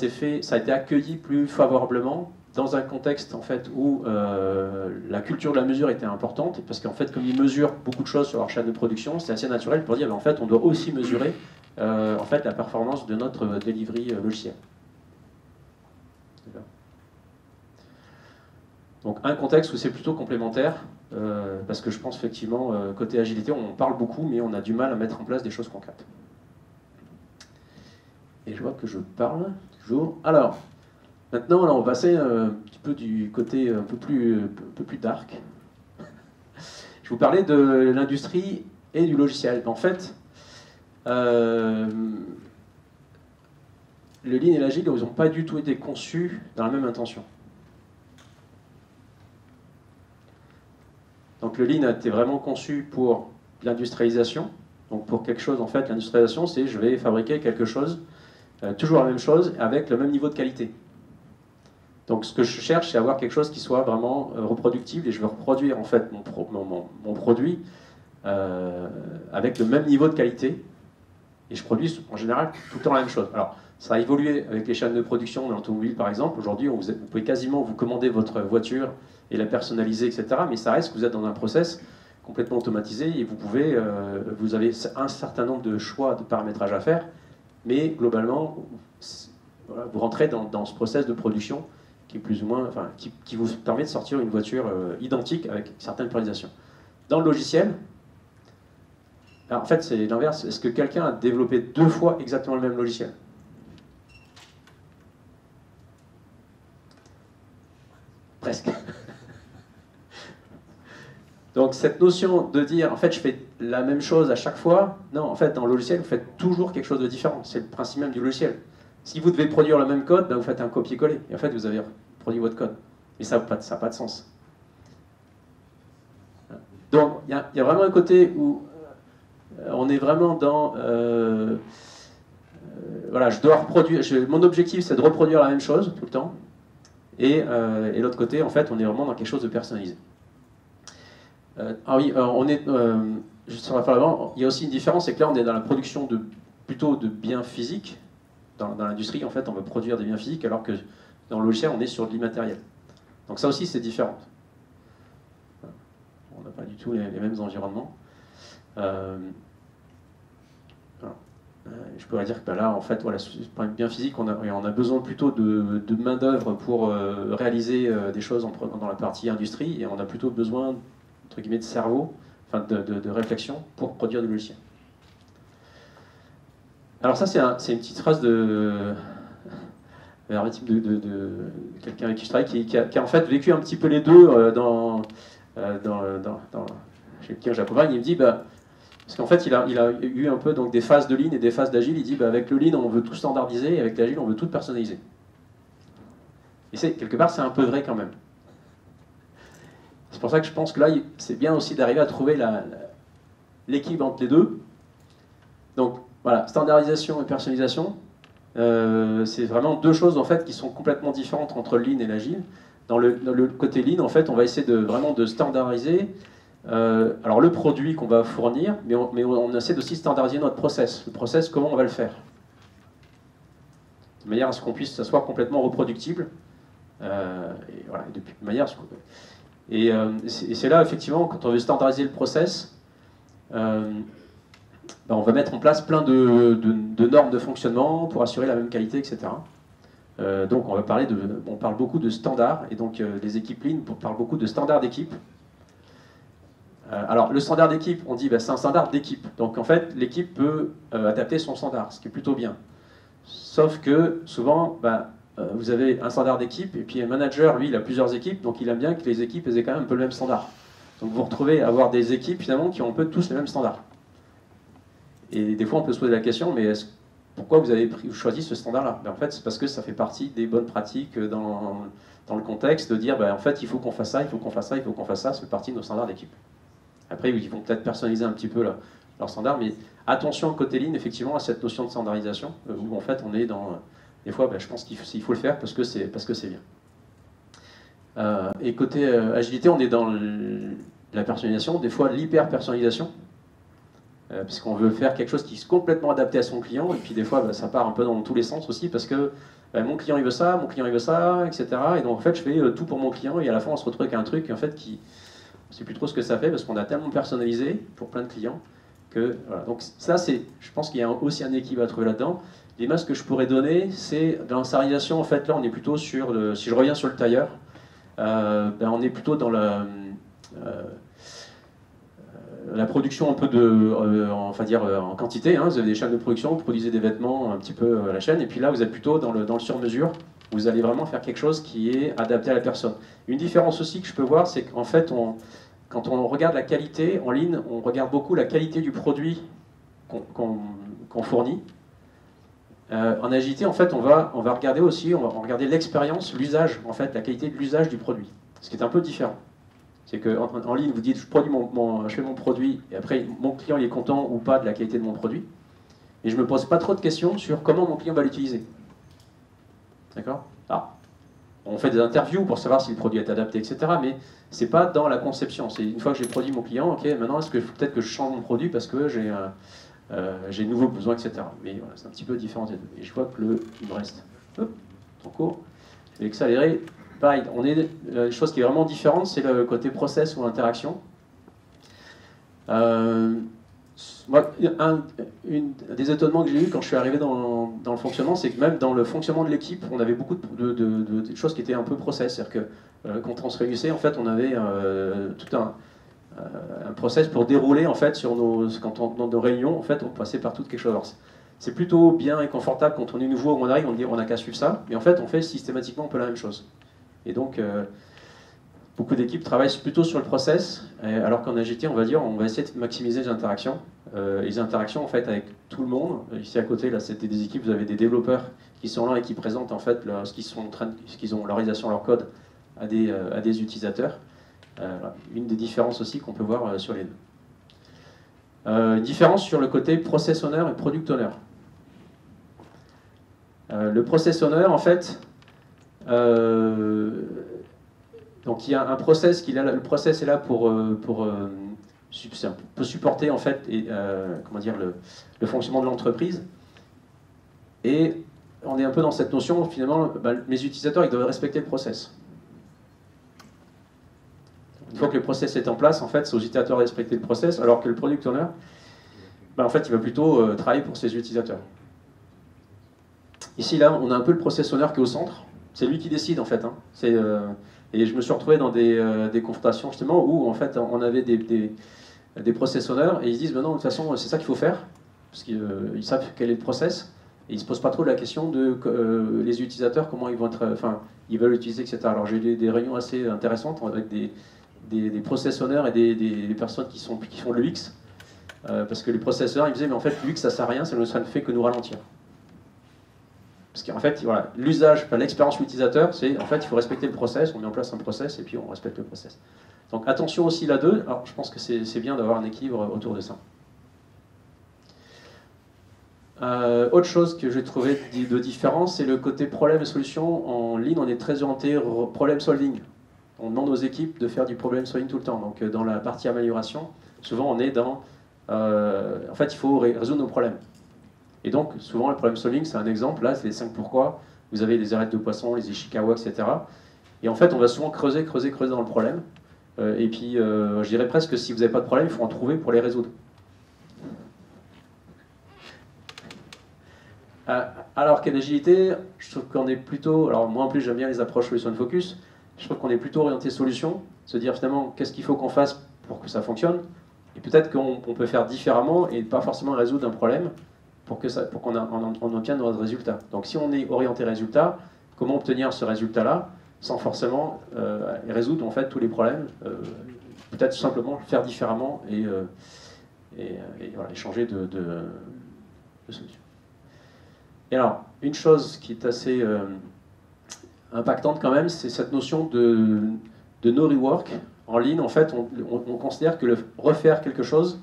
ça a été accueilli plus favorablement dans un contexte en fait, où la culture de la mesure était importante, parce qu'en fait, comme ils mesurent beaucoup de choses sur leur chaîne de production, c'est assez naturel pour dire en fait, on doit aussi mesurer en fait, la performance de notre delivery logiciel. Donc un contexte où c'est plutôt complémentaire, parce que je pense effectivement, côté agilité, on parle beaucoup, mais on a du mal à mettre en place des choses concrètes. Et je vois que je parle toujours. Alors, maintenant, là, on va passer un petit peu du côté un peu plus dark. Je vous parlais de l'industrie et du logiciel. En fait, le Lean et l'Agile, ils n'ont pas du tout été conçus dans la même intention. Donc le Lean a été vraiment conçu pour l'industrialisation. Donc pour quelque chose, en fait, l'industrialisation, c'est je vais fabriquer quelque chose, toujours la même chose, avec le même niveau de qualité. Donc ce que je cherche, c'est avoir quelque chose qui soit vraiment reproductible, et je veux reproduire en fait mon produit avec le même niveau de qualité, et je produis en général tout le temps la même chose. Alors ça a évolué avec les chaînes de production de l'automobile par exemple. Aujourd'hui, vous pouvez quasiment vous commander votre voiture et la personnaliser, etc. Mais ça reste que vous êtes dans un process complètement automatisé, et vous avez un certain nombre de choix de paramétrage à faire, mais globalement, voilà, vous rentrez dans ce process de production qui est plus ou moins, enfin, qui vous permet de sortir une voiture identique avec certaines priorisations. Dans le logiciel, alors en fait c'est l'inverse. Est-ce que quelqu'un a développé 2 fois exactement le même logiciel? Presque. Donc cette notion de dire, en fait, je fais la même chose à chaque fois, non, en fait, dans le logiciel, vous faites toujours quelque chose de différent. C'est le principe même du logiciel. Si vous devez produire le même code, ben, vous faites un copier-coller. Et en fait, vous avez produit votre code. Mais ça n'a pas de sens. Donc, il y a vraiment un côté où on est vraiment dans... voilà, je dois reproduire... mon objectif, c'est de reproduire la même chose tout le temps. Et l'autre côté, en fait, on est vraiment dans quelque chose de personnalisé. Ah oui, on est, juste sur la fin d'avant, il y a aussi une différence, c'est que là on est dans la production plutôt de biens physiques. Dans l'industrie, en fait, on veut produire des biens physiques, alors que dans le logiciel, on est sur de l'immatériel. Donc ça aussi, c'est différent. On n'a pas du tout les mêmes environnements. Je pourrais dire que ben là, en fait, voilà, pour un bien physique, on a besoin plutôt de main-d'œuvre pour réaliser des choses dans la partie industrie, et on a plutôt besoin entre guillemets de cerveau, enfin de réflexion pour produire du logiciel. Alors ça c'est une petite phrase de quelqu'un avec qui je travaille qui a en fait vécu un petit peu les deux chez qui j'accompagne. Il me dit bah, parce qu'en fait il a eu un peu donc des phases de Lean et des phases d'Agile. Il dit bah, avec le Lean on veut tout standardiser et avec l'Agile on veut tout personnaliser. Et quelque part c'est un peu vrai quand même. C'est pour ça que je pense que là, c'est bien aussi d'arriver à trouver l'équilibre entre les deux. Donc voilà, standardisation et personnalisation, c'est vraiment 2 choses en fait qui sont complètement différentes entre le Lean et l'Agile. Dans le côté Lean, en fait, on va essayer vraiment de standardiser alors le produit qu'on va fournir, mais on essaie aussi de standardiser notre process. Le process, comment on va le faire, de manière à ce qu'on puisse que ça soit complètement reproductible. Et voilà, de manière à ce qu'on... Et c'est là, effectivement, quand on veut standardiser le process, ben on va mettre en place plein de normes de fonctionnement pour assurer la même qualité, etc. Donc on parle beaucoup de standards, et donc les équipes Lean parlent beaucoup de standards d'équipe. Alors le standard d'équipe, on dit ben, c'est un standard d'équipe. Donc en fait, l'équipe peut adapter son standard, ce qui est plutôt bien. Sauf que souvent, ben, vous avez un standard d'équipe, et puis un manager, lui, il a plusieurs équipes, donc il aime bien que les équipes aient quand même un peu le même standard. Donc vous vous retrouvez à avoir des équipes, finalement, qui ont un peu tous les mêmes standards. Et des fois, on peut se poser la question, mais pourquoi vous avez choisi ce standard-là? En fait, c'est parce que ça fait partie des bonnes pratiques dans le contexte, de dire, ben, en fait, il faut qu'on fasse ça, il faut qu'on fasse ça, il faut qu'on fasse ça, c'est partie de nos standards d'équipe. Après, ils vont peut-être personnaliser un petit peu leurs standards, mais attention, côté Lean, effectivement, à cette notion de standardisation, où en fait, on est dans... Des fois, ben, je pense qu'il faut le faire parce que c'est bien. Et côté agilité, on est dans la personnalisation, des fois l'hyper-personnalisation. puisqu'on veut faire quelque chose qui est complètement adapté à son client, et puis des fois ça part un peu dans tous les sens aussi, parce que mon client il veut ça, mon client il veut ça, etc. Et donc en fait je fais tout pour mon client, et à la fin on se retrouve avec un truc en fait qui, on ne sait plus trop ce que ça fait, parce qu'on a tellement personnalisé pour plein de clients, que voilà. Donc ça je pense qu'il y a aussi un équilibre à trouver là-dedans. L'image que je pourrais donner, c'est dans la salarisation, en fait là on est plutôt sur, si je reviens sur le tailleur, on est plutôt dans la production un peu en quantité, hein. Vous avez des chaînes de production, vous produisez des vêtements un petit peu à la chaîne, et puis là vous êtes plutôt dans le sur-mesure, vous allez vraiment faire quelque chose qui est adapté à la personne. Une différence aussi que je peux voir, c'est qu'en fait, quand on regarde la qualité en ligne, on regarde beaucoup la qualité du produit qu'on fournit. En agilité, en fait, on va regarder aussi, on va regarder l'expérience, l'usage, en fait, la qualité de l'usage du produit, ce qui est un peu différent. C'est qu'en ligne, vous dites, je fais mon produit, et après, mon client il est content ou pas de la qualité de mon produit, et je ne me pose pas trop de questions sur comment mon client va l'utiliser. D'accord ? On fait des interviews pour savoir si le produit est adapté, etc., mais ce n'est pas dans la conception. C'est une fois que j'ai produit mon client, ok, maintenant, est-ce que peut-être que je change mon produit parce que j'ai de nouveaux besoins, etc. Mais voilà, c'est un petit peu différent des deux. Et je vois que il me reste trop court. Je vais accélérer. Pareil, une chose qui est vraiment différente, c'est le côté process ou interaction. Moi, des étonnements que j'ai eu quand je suis arrivé dans le fonctionnement, c'est que même dans le fonctionnement de l'équipe, on avait beaucoup de choses qui étaient un peu process. C'est-à-dire que quand on se réunissait, en fait, on avait tout un process pour dérouler en fait dans nos réunions. En fait, on passait par tout quelque chose. Alors, c'est plutôt bien et confortable quand on est nouveau, on arrive, on dit on n'a qu'à suivre ça. Mais en fait, on fait systématiquement un peu la même chose. Et donc, beaucoup d'équipes travaillent plutôt sur le process, alors qu'en agilité, on va essayer de maximiser les interactions. Les interactions, en fait, avec tout le monde. Ici à côté, là, c'était des équipes, vous avez des développeurs qui sont là et qui présentent en fait ce qu'ils ont leur réalisation, leur code à des utilisateurs. Une des différences aussi qu'on peut voir sur les deux. Une différence sur le côté process owner et product owner. Le process owner, en fait, donc il y a un process le process est là pour supporter en fait le fonctionnement de l'entreprise, et on est un peu dans cette notion où finalement mes utilisateurs ils doivent respecter le process. Une fois que le process est en place, en fait c'est aux utilisateurs de respecter le process, alors que le product owner en fait il va plutôt travailler pour ses utilisateurs. Ici là on a un peu le process owner qui est au centre, c'est lui qui décide en fait, hein. Et je me suis retrouvé dans des confrontations justement où en fait on avait des process owners et ils se disent non, de toute façon c'est ça qu'il faut faire, parce qu'ils savent quel est le process, et ils ne se posent pas trop la question de les utilisateurs, comment ils vont ils veulent l'utiliser, etc. Alors j'ai eu des réunions assez intéressantes avec des process owners et des personnes qui font le UX, parce que les process owners ils disaient mais en fait l'UX ça sert à rien, ça ne fait que nous ralentir. Parce qu'en fait, voilà, l'usage, l'expérience utilisateur, c'est en fait, il faut respecter le process, on met en place un process et puis on respecte le process. Donc attention aussi là-dedans, alors je pense que c'est bien d'avoir un équilibre autour de ça. Autre chose que j'ai trouvé de différent, c'est le côté problème et solution. En ligne, on est très orienté problem solving. On demande aux équipes de faire du problem solving tout le temps. Donc dans la partie amélioration, souvent on est dans... en fait, il faut résoudre nos problèmes. Et donc, souvent, le problem solving, c'est un exemple. Là, c'est les 5 pourquoi. Vous avez les arêtes de poisson, les Ishikawa, etc. Et en fait, on va souvent creuser dans le problème. Et puis, je dirais presque que si vous n'avez pas de problème, il faut en trouver pour les résoudre. Alors qu'en agilité, je trouve qu'on est plutôt... Alors moi, en plus, j'aime bien les approches solution focus. Je trouve qu'on est plutôt orienté solution. Se dire, finalement, qu'est-ce qu'il faut qu'on fasse pour que ça fonctionne. Et peut-être qu'on peut faire différemment et pas forcément résoudre un problème pour qu'on obtienne notre résultat. Donc si on est orienté résultat, comment obtenir ce résultat-là sans forcément résoudre en fait tous les problèmes, peut-être tout simplement faire différemment et voilà, changer de solution. Et alors, une chose qui est assez impactante quand même, c'est cette notion de no rework. En ligne, en fait, on considère que refaire quelque chose,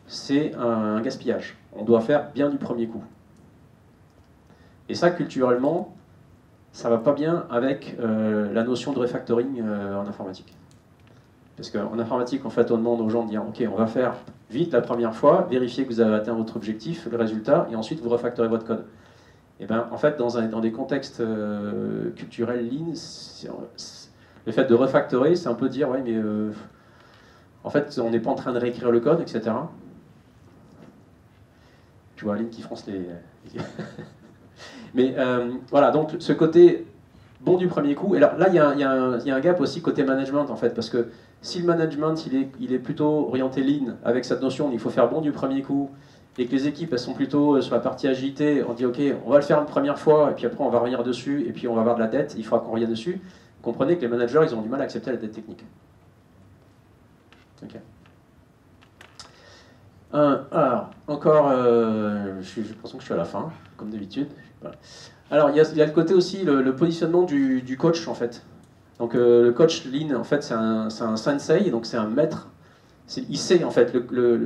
c'est un gaspillage. On doit faire bien du premier coup. Et ça, culturellement, ça ne va pas bien avec la notion de refactoring en informatique. Parce qu'en informatique, en fait, on demande aux gens de dire « Ok, on va faire vite la première fois, vérifiez que vous avez atteint votre objectif, le résultat, et ensuite vous refactorez votre code. Et ben, en fait, dans des contextes culturels lean, le fait de refactorer, c'est un peu dire, ouais, mais en fait, on n'est pas en train de réécrire le code, etc. Je vois Aline qui fronce les... Mais voilà, donc ce côté bon du premier coup, et là il y a un gap aussi côté management en fait, parce que si le management il est plutôt orienté lean, avec cette notion il faut faire bon du premier coup, et que les équipes elles sont plutôt sur la partie agilité, on dit ok, on va le faire une première fois, et puis après on va revenir dessus, et puis on va avoir de la dette, il faudra qu'on revienne dessus, comprenez que les managers ils ont du mal à accepter la dette technique. Ok. Alors, encore, j'ai l'impression que je suis à la fin, comme d'habitude. Voilà. Alors, il y a le côté aussi, le positionnement du coach, en fait. Donc, le coach lean, en fait, c'est un sensei, donc c'est un maître. Il sait, en fait,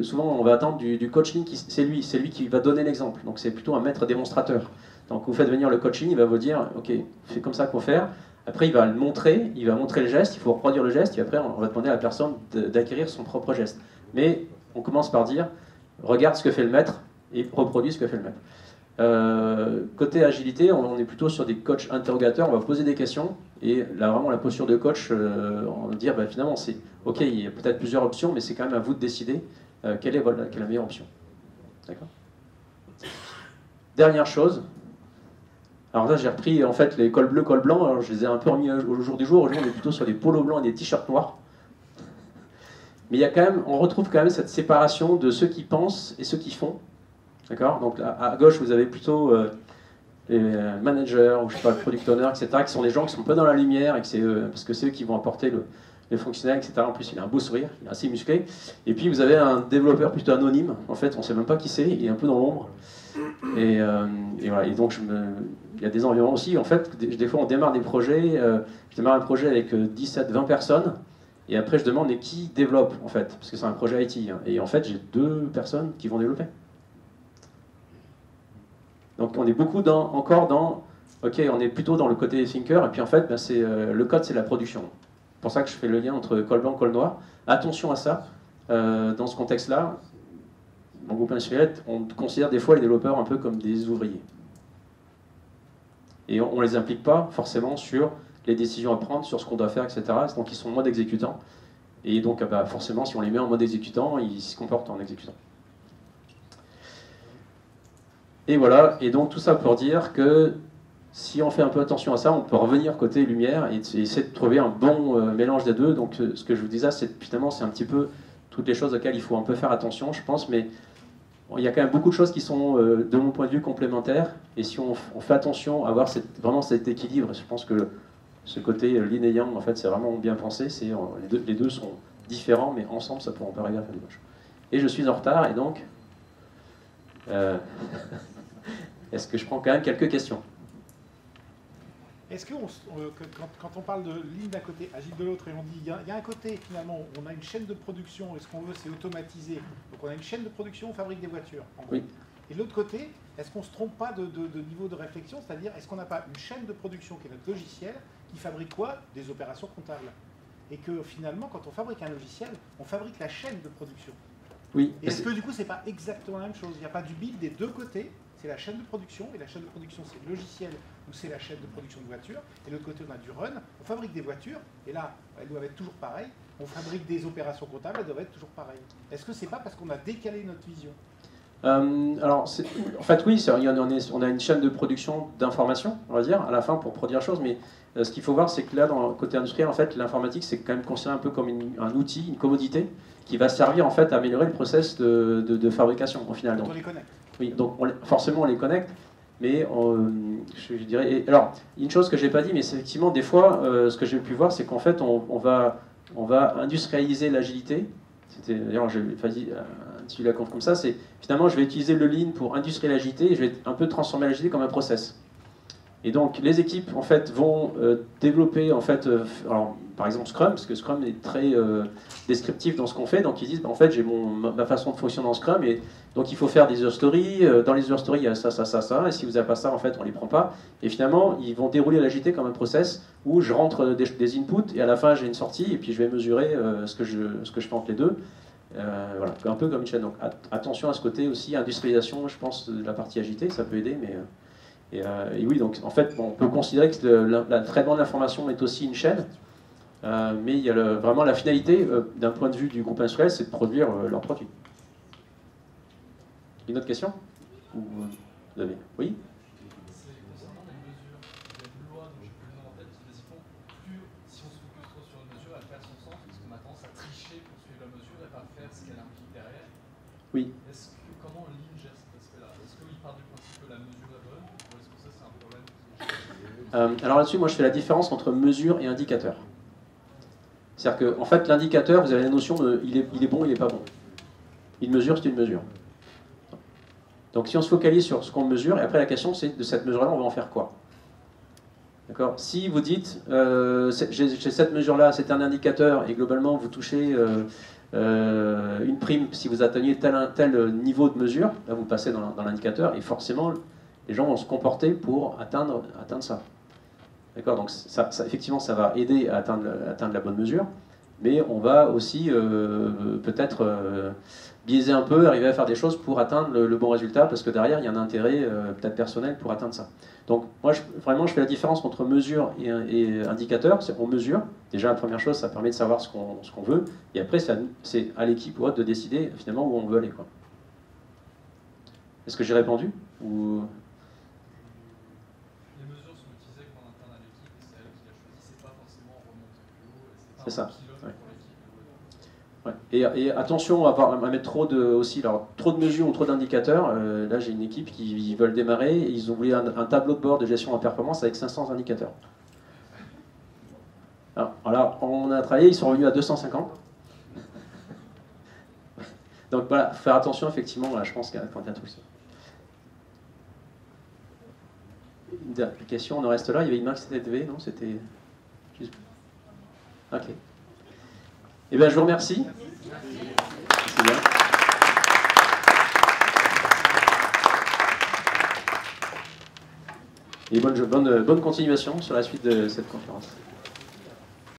souvent, on va attendre du coach lean, c'est lui qui va donner l'exemple. Donc, c'est plutôt un maître démonstrateur. Donc, vous faites venir le coach lean, il va vous dire, OK, c'est comme ça qu'il faut faire. Après, il va montrer le geste, il faut reproduire le geste, et après, on va demander à la personne d'acquérir son propre geste. Mais on commence par dire, regarde ce que fait le maître et reproduis ce que fait le maître. Côté agilité, on est plutôt sur des coachs interrogateurs, on va poser des questions, et là, vraiment, la posture de coach, on va dire, bah, finalement, c'est OK, il y a peut-être plusieurs options, mais c'est quand même à vous de décider quelle est la meilleure option. D'accord ? Dernière chose. Alors là, j'ai repris en fait les cols bleus, cols blancs. Alors je les ai un peu remis au jour du jour. Aujourd'hui, on est plutôt sur des polos blancs et des t-shirts noirs. Mais il y a quand même, on retrouve quand même cette séparation de ceux qui pensent et ceux qui font. D'accord ? Donc à gauche, vous avez plutôt les managers, ou je sais pas, le product owner, etc., qui sont des gens qui sont un peu dans la lumière, et parce que c'est eux qui vont apporter les fonctionnels, etc. En plus, il a un beau sourire, il est assez musclé. Et puis, vous avez un développeur plutôt anonyme. En fait, on ne sait même pas qui c'est, il est un peu dans l'ombre. Et voilà. Et donc, il y a des environnements aussi. En fait, des fois, on démarre des projets. Je démarre un projet avec 17, 20 personnes. Et après, je demande qui développe, en fait, parce que c'est un projet IT. Hein. Et en fait, j'ai 2 personnes qui vont développer. Donc, on est beaucoup encore dans... OK, on est plutôt dans le côté thinker. Et puis, en fait, ben, le code, c'est la production. C'est pour ça que je fais le lien entre col blanc et col noir. Attention à ça. Dans ce contexte-là, dans le groupe industriel, on considère des fois les développeurs un peu comme des ouvriers. Et on ne les implique pas forcément sur les décisions à prendre, sur ce qu'on doit faire, etc. Donc ils sont en mode exécutant. Et donc bah, forcément, si on les met en mode exécutant, ils se comportent en exécutant. Et voilà, et donc tout ça pour dire que si on fait un peu attention à ça, on peut revenir côté lumière et essayer de trouver un bon mélange des deux. Donc ce que je vous disais, finalement, c'est un petit peu toutes les choses auxquelles il faut un peu faire attention, je pense, mais il y a quand même beaucoup de choses qui sont, de mon point de vue, complémentaires. Et si on fait attention à avoir vraiment cet équilibre, je pense que ce côté yin et yang, en fait, c'est vraiment bien pensé. Les deux sont différents, mais ensemble, ça peut en arriver à faire des choses. Et je suis en retard, et donc, est-ce que je prends quand même quelques questions ? Est-ce que quand on parle de lean d'un côté, agile de l'autre, et on dit il y a un côté finalement, on a une chaîne de production et ce qu'on veut c'est automatiser. Donc on a une chaîne de production, on fabrique des voitures. Oui. Et de l'autre côté, est-ce qu'on ne se trompe pas de niveau de réflexion, c'est-à-dire est-ce qu'on n'a pas une chaîne de production qui est notre logiciel qui fabrique quoi ? Des opérations comptables. Et que finalement, quand on fabrique un logiciel, on fabrique la chaîne de production. Oui. Est-ce que du coup c'est pas exactement la même chose ? Il n'y a pas du build des deux côtés. C'est la chaîne de production, et la chaîne de production, c'est le logiciel, ou c'est la chaîne de production de voitures, et de l'autre côté, on a du run, on fabrique des voitures, et là, elles doivent être toujours pareilles, on fabrique des opérations comptables, elles doivent être toujours pareilles. Est-ce que c'est pas parce qu'on a décalé notre vision ? Alors, en fait, oui, on a une chaîne de production d'informations, on va dire, à la fin pour produire la chose, mais ce qu'il faut voir, c'est que là, dans le côté industriel, en fait, l'informatique, c'est quand même considéré un peu comme un outil, une commodité, qui va servir, en fait, à améliorer le process de fabrication, au final. Donc, on les connecte. Oui, donc forcément on les connecte, mais je dirais... alors, une chose que je n'ai pas dit, mais c'est effectivement des fois, ce que j'ai pu voir, c'est qu'en fait on va industrialiser l'agilité. D'ailleurs, je n'ai pas dit tu la conf comme ça, c'est finalement je vais utiliser le lean pour industrialiser l'agilité et je vais un peu transformer l'agilité comme un process. Et donc les équipes en fait vont développer en fait, alors, par exemple Scrum, parce que Scrum est très descriptif dans ce qu'on fait, donc ils disent bah, en fait j'ai ma façon de fonctionner en Scrum et donc il faut faire des user stories, dans les user stories il y a ça, ça, ça, ça, et si vous n'avez pas ça en fait on les prend pas, et finalement ils vont dérouler l'agilité comme un process où je rentre des inputs et à la fin j'ai une sortie et puis je vais mesurer ce que je fais entre les deux. Voilà, un peu comme une chaîne. Donc attention à ce côté aussi, industrialisation, je pense, de la partie agitée, ça peut aider, mais... Et oui, donc en fait, bon, on peut considérer que le traitement de l'information est aussi une chaîne, mais il y a vraiment la finalité, d'un point de vue du groupe industriel, c'est de produire leurs produits. Une autre question? Ou, vous avez? Oui? C'est concernant les mesures. Il y a une loi dont je n'ai plus le nom en tête qui dit plus si on se focus trop sur une mesure, elle perd son sens, parce qu'on a tendance à tricher pour suivre la mesure et pas faire ce qu'elle implique derrière. Oui. Comment Lean gère cet aspect-là? Est-ce qu'il part du principe que la mesure est bonne, ou est-ce que ça c'est un problème Alors là-dessus, moi je fais la différence entre mesure et indicateur. C'est-à-dire qu'en fait, l'indicateur, vous avez la notion de il est bon, il n'est pas bon. Une mesure, c'est une mesure. Donc si on se focalise sur ce qu'on mesure, et après la question c'est de cette mesure-là, on va en faire quoi? D'accord? Si vous dites, j'ai cette mesure-là, c'est un indicateur, et globalement vous touchez une prime si vous atteignez tel niveau de mesure, là vous passez dans l'indicateur, et forcément les gens vont se comporter pour atteindre ça. D'accord? Donc ça, effectivement, ça va aider à atteindre la bonne mesure, mais on va aussi peut-être biaiser un peu, arriver à faire des choses pour atteindre le bon résultat, parce que derrière, il y a un intérêt peut-être personnel pour atteindre ça. Donc moi, vraiment, je fais la différence entre mesure et indicateur. On mesure. Déjà, la première chose, ça permet de savoir ce qu'on veut, et après, c'est à l'équipe ou autre de décider finalement où on veut aller, quoi. Est-ce que j'ai répondu ou... C'est ça. Ouais. Et attention à mettre trop de mesures ou trop d'indicateurs. Là, j'ai une équipe qui veulent démarrer. Et ils ont voulu un tableau de bord de gestion en performance avec 500 indicateurs. Alors, on a travaillé, ils sont revenus à 250. Donc voilà, faire attention, effectivement, voilà, je pense qu'il y a un truc. Une dernière question, on en reste là. Il y avait une main qui s'était levée, non? C'était juste... Ok. Eh bien, je vous remercie. C'est bien. Et bonne continuation sur la suite de cette conférence.